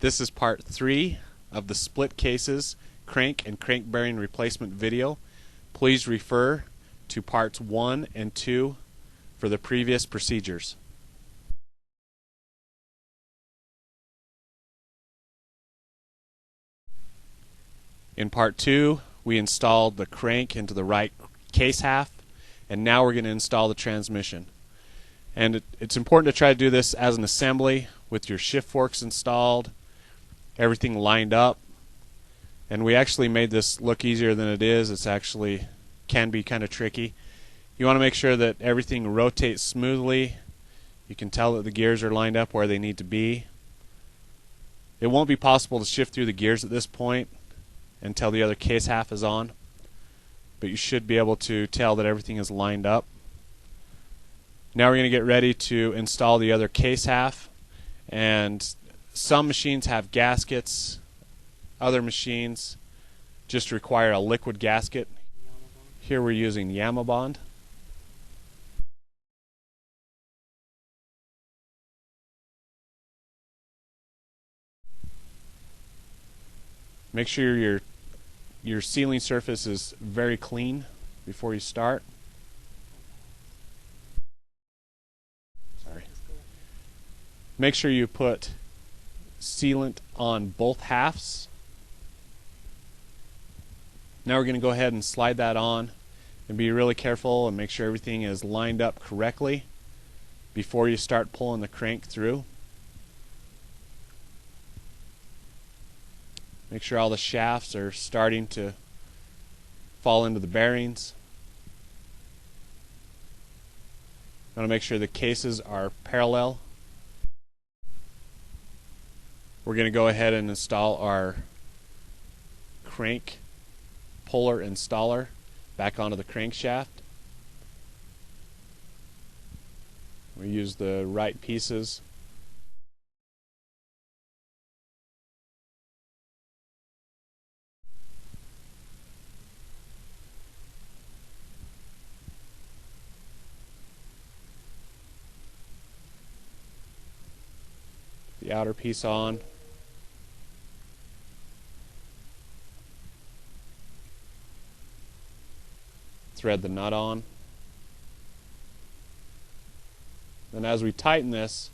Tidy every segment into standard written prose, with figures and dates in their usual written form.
This is part 3 of the split cases crank and crank bearing replacement video. Please refer to parts 1 and 2 for the previous procedures. In part 2, we installed the crank into the right case half, and now we're going to install the transmission. And it's important to try to do this as an assembly with your shift forks installed, everything lined up. And we actually made this look easier than it is. It's actually can be kind of tricky. You want to make sure that everything rotates smoothly. You can tell that the gears are lined up where they need to be. It won't be possible to shift through the gears at this point until the other case half is on, but you should be able to tell that everything is lined up. Now we're going to get ready to install the other case half, and some machines have gaskets, other machines just require a liquid gasket. Here we're using Yamabond. Make sure your sealing surface is very clean before you start. Sorry. Make sure you put sealant on both halves. Now we're going to go ahead and slide that on and be really careful and make sure everything is lined up correctly before you start pulling the crank through. Make sure all the shafts are starting to fall into the bearings. You want to make sure the cases are parallel. We're going to go ahead and install our crank puller installer back onto the crankshaft. We use the right pieces. The outer piece on. Thread the nut on. Then as we tighten this,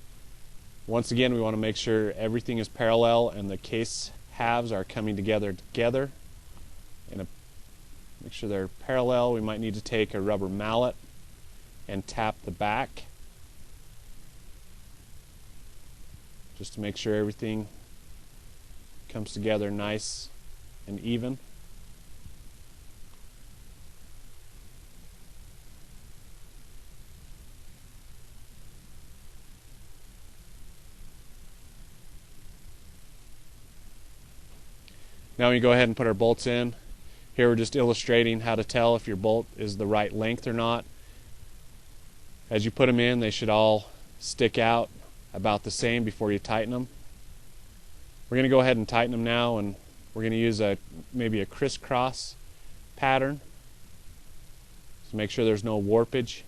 once again we want to make sure everything is parallel and the case halves are coming together. And make sure they're parallel. We might need to take a rubber mallet and tap the back just to make sure everything comes together nice and even. Now we go ahead and put our bolts in. Here we're just illustrating how to tell if your bolt is the right length or not. As you put them in, they should all stick out about the same before you tighten them. We're going to go ahead and tighten them now, and we're going to use maybe a crisscross pattern to make sure there's no warpage.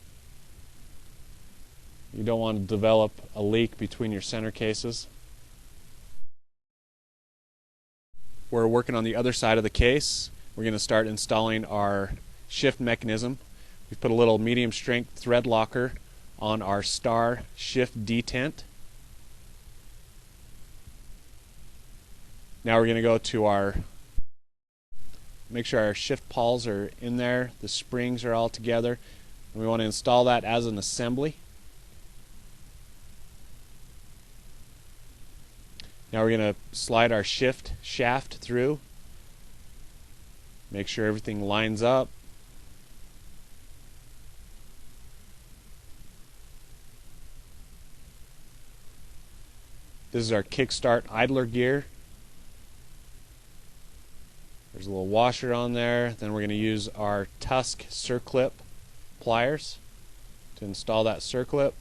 You don't want to develop a leak between your center cases. We're working on the other side of the case. We're going to start installing our shift mechanism. We've put a little medium strength thread locker on our star shift detent. Now we're going to go to make sure our shift pawls are in there, the springs are all together, and we want to install that as an assembly. Now we're going to slide our shift shaft through, make sure everything lines up. This is our kickstart idler gear. There's a little washer on there. Then we're going to use our Tusk circlip pliers to install that circlip.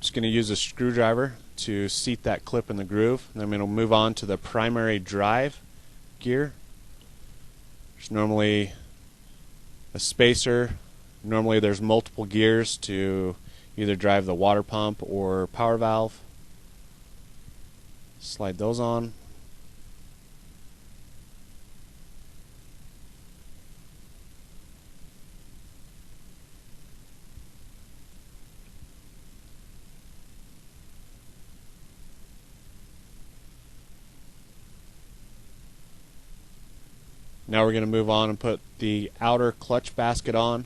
Just going to use a screwdriver to seat that clip in the groove. And then I'm going to move on to the primary drive gear. There's normally a spacer. Normally there's multiple gears to either drive the water pump or power valve. Slide those on. Now we're going to move on and put the outer clutch basket on.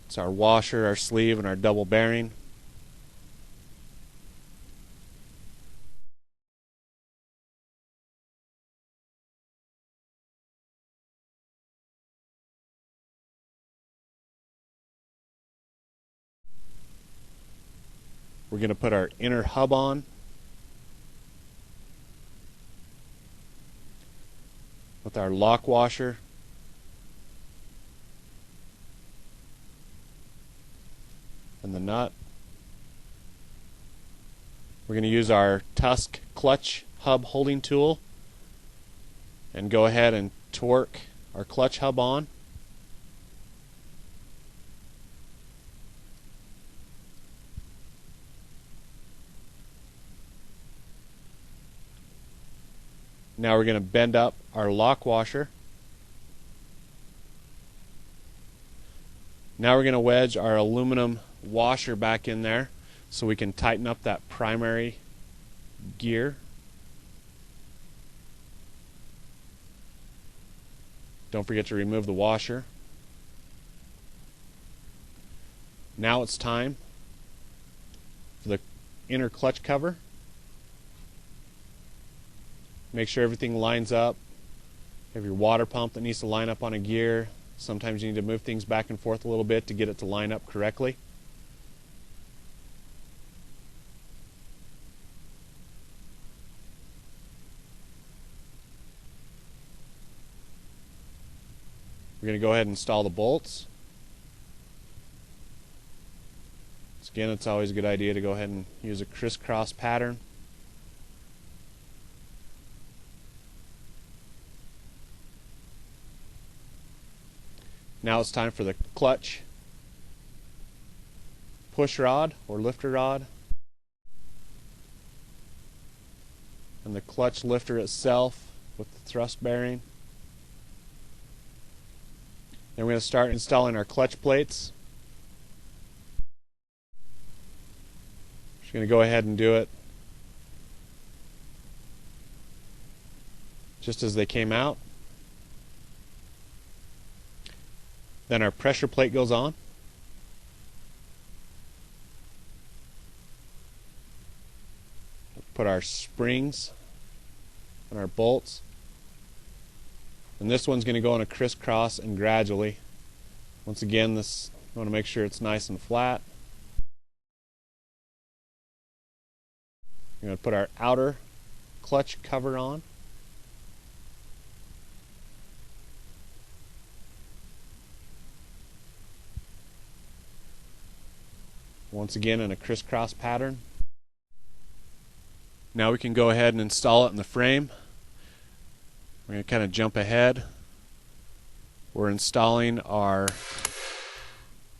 It's our washer, our sleeve, and our double bearing. We're going to put our inner hub on. With our lock washer. And the nut. We're going to use our Tusk clutch hub holding tool and go ahead and torque our clutch hub on. Now we're going to bend up our lock washer. Now we're going to wedge our aluminum washer back in there so we can tighten up that primary gear. Don't forget to remove the washer. Now it's time for the inner clutch cover. Make sure everything lines up. You have your water pump that needs to line up on a gear. Sometimes you need to move things back and forth a little bit to get it to line up correctly. We're going to go ahead and install the bolts. So again, it's always a good idea to go ahead and use a crisscross pattern. Now it's time for the clutch push rod or lifter rod and the clutch lifter itself with the thrust bearing. Then we're going to start installing our clutch plates. Just going to go ahead and do it just as they came out. Then our pressure plate goes on. Put our springs and our bolts. And this one's going to go on a crisscross and gradually. Once again, this I want to make sure it's nice and flat. We're going to put our outer clutch cover on. Once again in a crisscross pattern. Now we can go ahead and install it in the frame. We're going to kind of jump ahead. We're installing our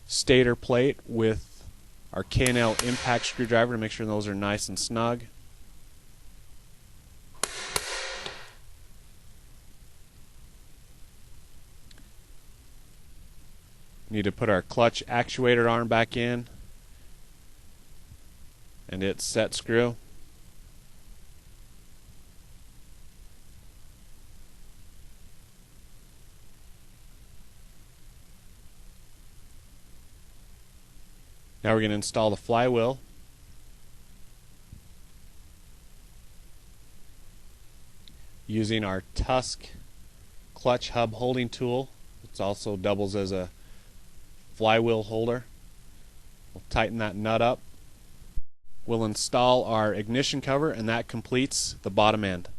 stator plate with our K&L impact screwdriver to make sure those are nice and snug. We need to put our clutch actuator arm back in and its set screw. Now we're going to install the flywheel. Using our Tusk clutch hub holding tool. It also doubles as a flywheel holder. We'll tighten that nut up. We'll install our ignition cover, and that completes the bottom end.